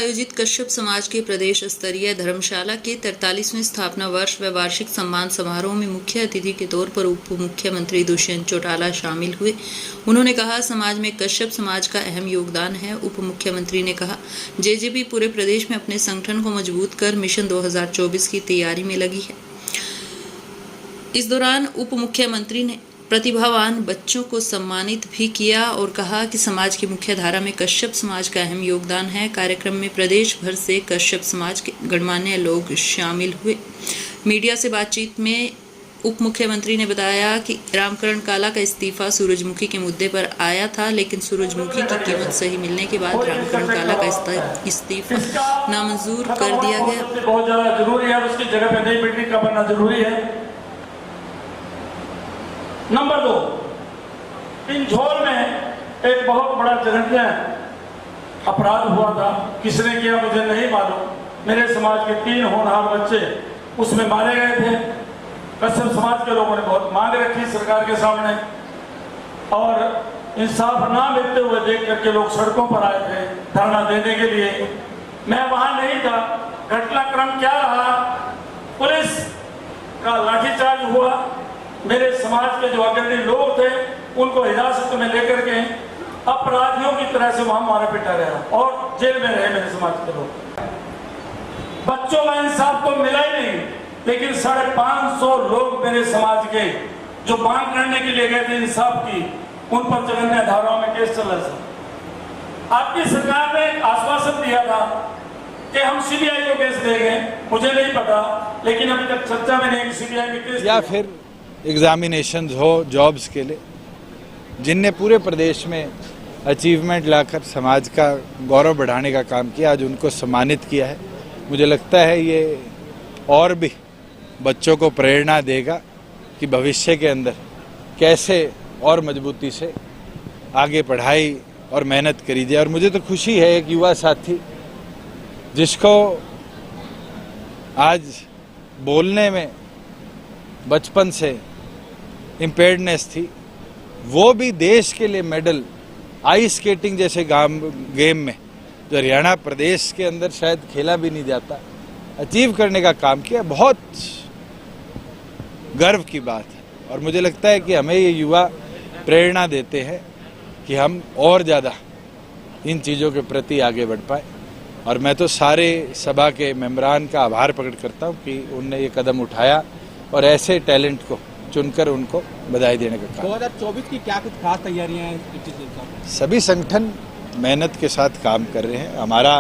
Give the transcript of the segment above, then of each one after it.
आयोजित कश्यप समाज के प्रदेश स्तरीय धर्मशाला के 43वें स्थापना वर्ष व वार्षिक सम्मान समारोह में मुख्य अतिथि के तौर पर उप मुख्यमंत्री दुष्यंत चौटाला शामिल हुए। उन्होंने कहा, समाज में कश्यप समाज का अहम योगदान है। उप मुख्यमंत्री ने कहा, जेजेपी पूरे प्रदेश में अपने संगठन को मजबूत कर मिशन 2024 की तैयारी में लगी है। इस दौरान उप मुख्यमंत्री ने प्रतिभावान बच्चों को सम्मानित भी किया और कहा कि समाज की मुख्य धारा में कश्यप समाज का अहम योगदान है। कार्यक्रम में प्रदेश भर से कश्यप समाज के गणमान्य लोग शामिल हुए। मीडिया से बातचीत में उप मुख्यमंत्री ने बताया कि रामकरण काला का इस्तीफा सूरजमुखी के मुद्दे पर आया था, लेकिन सूरजमुखी की कीमत सही मिलने के बाद रामकरण काला का इस्तीफा नामंजूर कर दिया गया। बहुत ज्यादा जरूरी है, उसकी जगह पे नई बिल्डिंग का बनना जरूरी है। नंबर 2, पिंजौर में एक बहुत बड़ा जघन्य अपराध हुआ था। किसने किया मुझे नहीं मालूम। मेरे समाज के 3 होनहार बच्चे उसमें मारे गए थे। कश्यप समाज के लोगों ने बहुत मांग रखी सरकार के सामने और इंसाफ ना मिलते हुए देख करके लोग सड़कों पर आए थे धरना देने के लिए। मैं वहां नहीं था। घटनाक्रम क्या रहा, पुलिस का लाठीचार्ज हुआ। मेरे समाज के जो अग्रणी लोग थे उनको हिरासत में लेकर के अपराधियों की तरह से वहां मारा पीटा गया और जेल में रहे मेरे समाज के लोग। बच्चों में इंसाफ तो मिला ही नहीं, लेकिन 550 लोग मेरे समाज के जो मांग करने के लिए गए थे इंसाफ की, उन पर जघन्य धाराओं में केस चल रहा था। आपकी सरकार ने आश्वासन दिया था कि हम सीबीआई को केस देंगे। मुझे नहीं पता, लेकिन अभी तक चर्चा में नहीं सीबीआई में केस या फिर एग्जामिनेशंस हो जॉब्स के लिए, जिनने पूरे प्रदेश में अचीवमेंट लाकर समाज का गौरव बढ़ाने का काम किया, आज उनको सम्मानित किया है। मुझे लगता है ये और भी बच्चों को प्रेरणा देगा कि भविष्य के अंदर कैसे और मजबूती से आगे पढ़ाई और मेहनत करी जाए। और मुझे तो खुशी है, एक युवा साथी जिसको आज बोलने में बचपन से इम्पेयर्डनेस थी, वो भी देश के लिए मेडल आइस स्केटिंग जैसे गेम में, जो हरियाणा प्रदेश के अंदर शायद खेला भी नहीं जाता, अचीव करने का काम किया। बहुत गर्व की बात है और मुझे लगता है कि हमें ये युवा प्रेरणा देते हैं कि हम और ज़्यादा इन चीज़ों के प्रति आगे बढ़ पाए। और मैं तो सारे सभा के मेंबरान का आभार प्रकट करता हूँ कि उनने ये कदम उठाया और ऐसे टैलेंट को चुनकर उनको बधाई देने का काम। 2024 की क्या कुछ खास तैयारियां हैं? सभी संगठन मेहनत के साथ काम कर रहे हैं। हमारा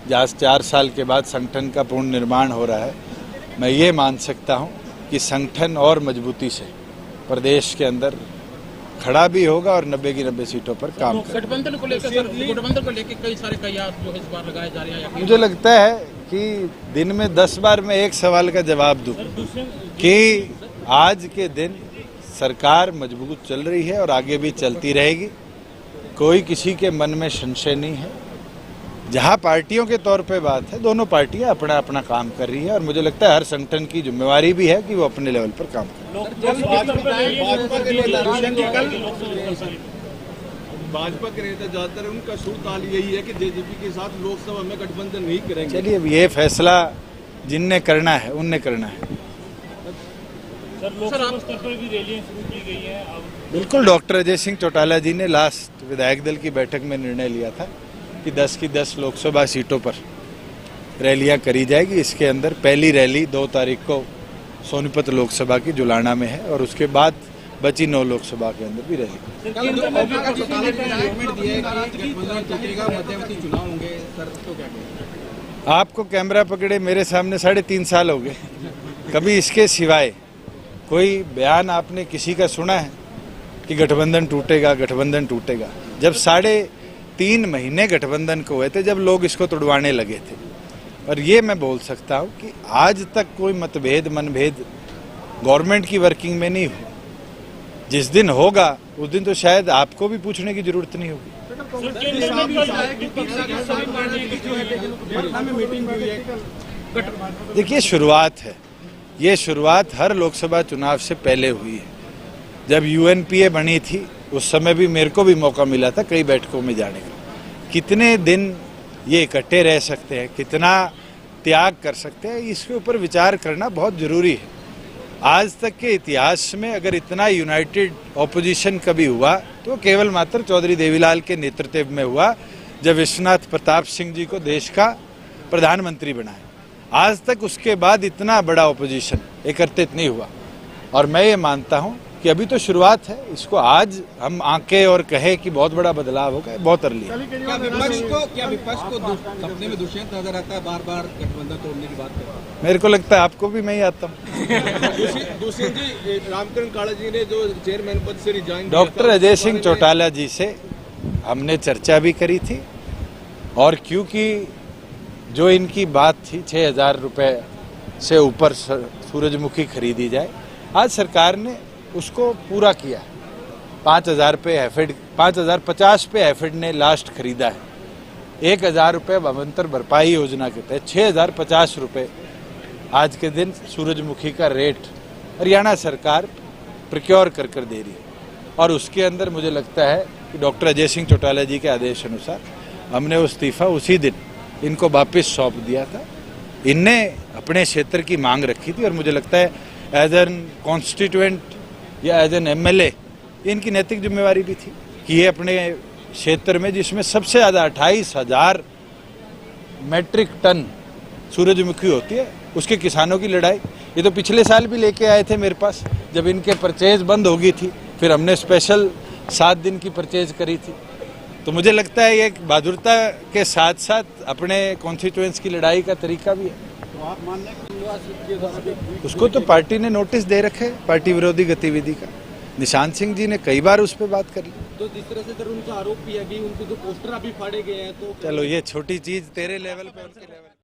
जहाँ 4 साल के बाद संगठन का पूर्ण निर्माण हो रहा है, मैं ये मान सकता हूँ कि संगठन और मजबूती से प्रदेश के अंदर खड़ा भी होगा और 90 की 90 सीटों पर काम करेगा। गठबंधन को लेकर कई सारे कयास जो इस बार लगाए जा रहे हैं। मुझे लगता है कि दिन में 10 बार मैं एक सवाल का जवाब दूं कि आज के दिन सरकार मजबूत चल रही है और आगे भी चलती रहेगी। कोई किसी के मन में संशय नहीं है। जहां पार्टियों के तौर पे बात है, दोनों पार्टियां अपना अपना काम कर रही है और मुझे लगता है हर संगठन की जिम्मेवारी भी है कि वो अपने लेवल पर काम करे। भाजपा के नेता ज्यादातर उनका सुर ताल यही है कि जेजेपी के साथ लोकसभा में गठबंधन नहीं करेंगे। चलिए, अब ये फैसला जिनने करना है उनने करना है। बिल्कुल, डॉक्टर अजय सिंह चौटाला जी ने लास्ट विधायक दल की बैठक में निर्णय लिया था कि 10 की 10 लोकसभा सीटों पर रैलियां करी जाएगी। इसके अंदर पहली रैली 2 तारीख को सोनीपत लोकसभा की जुलाना में है और उसके बाद बची 9 लोकसभा के अंदर भी रैली। आपको कैमरा पकड़े मेरे सामने 3.5 साल हो गए, कभी इसके सिवाय कोई बयान आपने किसी का सुना है कि गठबंधन टूटेगा, गठबंधन टूटेगा? जब 3.5 महीने गठबंधन को हुए थे, जब लोग इसको तुड़वाने लगे थे। और ये मैं बोल सकता हूँ कि आज तक कोई मतभेद मनभेद गवर्नमेंट की वर्किंग में नहीं हुआ। जिस दिन होगा उस दिन तो शायद आपको भी पूछने की जरूरत नहीं होगी। देखिए, शुरुआत है, ये शुरुआत हर लोकसभा चुनाव से पहले हुई है। जब यूएनपीए बनी थी उस समय भी मेरे को भी मौका मिला था कई बैठकों में जाने का। कितने दिन ये इकट्ठे रह सकते हैं, कितना त्याग कर सकते हैं, इसके ऊपर विचार करना बहुत जरूरी है। आज तक के इतिहास में अगर इतना यूनाइटेड ऑपोजिशन कभी हुआ तो केवल मात्र चौधरी देवीलाल के नेतृत्व में हुआ, जब विश्वनाथ प्रताप सिंह जी को देश का प्रधानमंत्री बनाया। आज तक उसके बाद इतना बड़ा ऑपोजिशन एकत्रित नहीं हुआ, और मैं ये मानता हूँ कि अभी तो शुरुआत है। इसको आज हम आंके और कहे कि बहुत बड़ा बदलाव होगा, बहुत अर्ली है। क्या विपक्ष को सपने में दुष्यंत नजर आता है, बार बार गठबंधन तोड़ने की बात करता है? मेरे को लगता है आपको भी मैं ही आता हूँ। दुष्यंत जी, रामकरण काला जी ने जो चेयरमैन पद से रिजाइन, डॉक्टर अजय सिंह चौटाला जी से हमने चर्चा भी करी थी, और क्योंकि जो इनकी बात थी 6,000 रुपये से ऊपर सूरजमुखी खरीदी जाए, आज सरकार ने उसको पूरा किया। 5,000 पे हैफेड, 5,050 पे हैफेड ने लास्ट खरीदा है। 1,000 रुपये भावांतर भरपाई योजना के तहत 6,050 रुपये आज के दिन सूरजमुखी का रेट हरियाणा सरकार प्रोक्योर कर दे रही है। और उसके अंदर मुझे लगता है कि डॉक्टर अजय सिंह चौटाला जी के आदेश अनुसार हमने वो इस्तीफा उसी दिन इनको वापस सौंप दिया था। इनने अपने क्षेत्र की मांग रखी थी, और मुझे लगता है एज एन कॉन्स्टिट्यूएंट या एज एन एमएलए इनकी नैतिक जिम्मेवारी भी थी कि ये अपने क्षेत्र में, जिसमें सबसे ज़्यादा 28,000 मैट्रिक टन सूरजमुखी होती है, उसके किसानों की लड़ाई, ये तो पिछले साल भी लेके आए थे मेरे पास जब इनके परचेज बंद हो गई थी, फिर हमने स्पेशल 7 दिन की परचेज करी थी। तो मुझे लगता है ये एक बहादुरता के साथ साथ अपने कॉन्स्टिट्यूएंस की लड़ाई का तरीका भी है। तो आप मान लें कि उसको तो पार्टी ने नोटिस दे रखे, पार्टी विरोधी गतिविधि का। निशांत सिंह जी ने कई बार उस पर बात कर ली। तो जिस तरह से उनका आरोप भी है कि उनके जो पोस्टर अभी फाड़े गए हैं, तो चलो ये छोटी चीज तेरे लेवल पे, उनके लेवल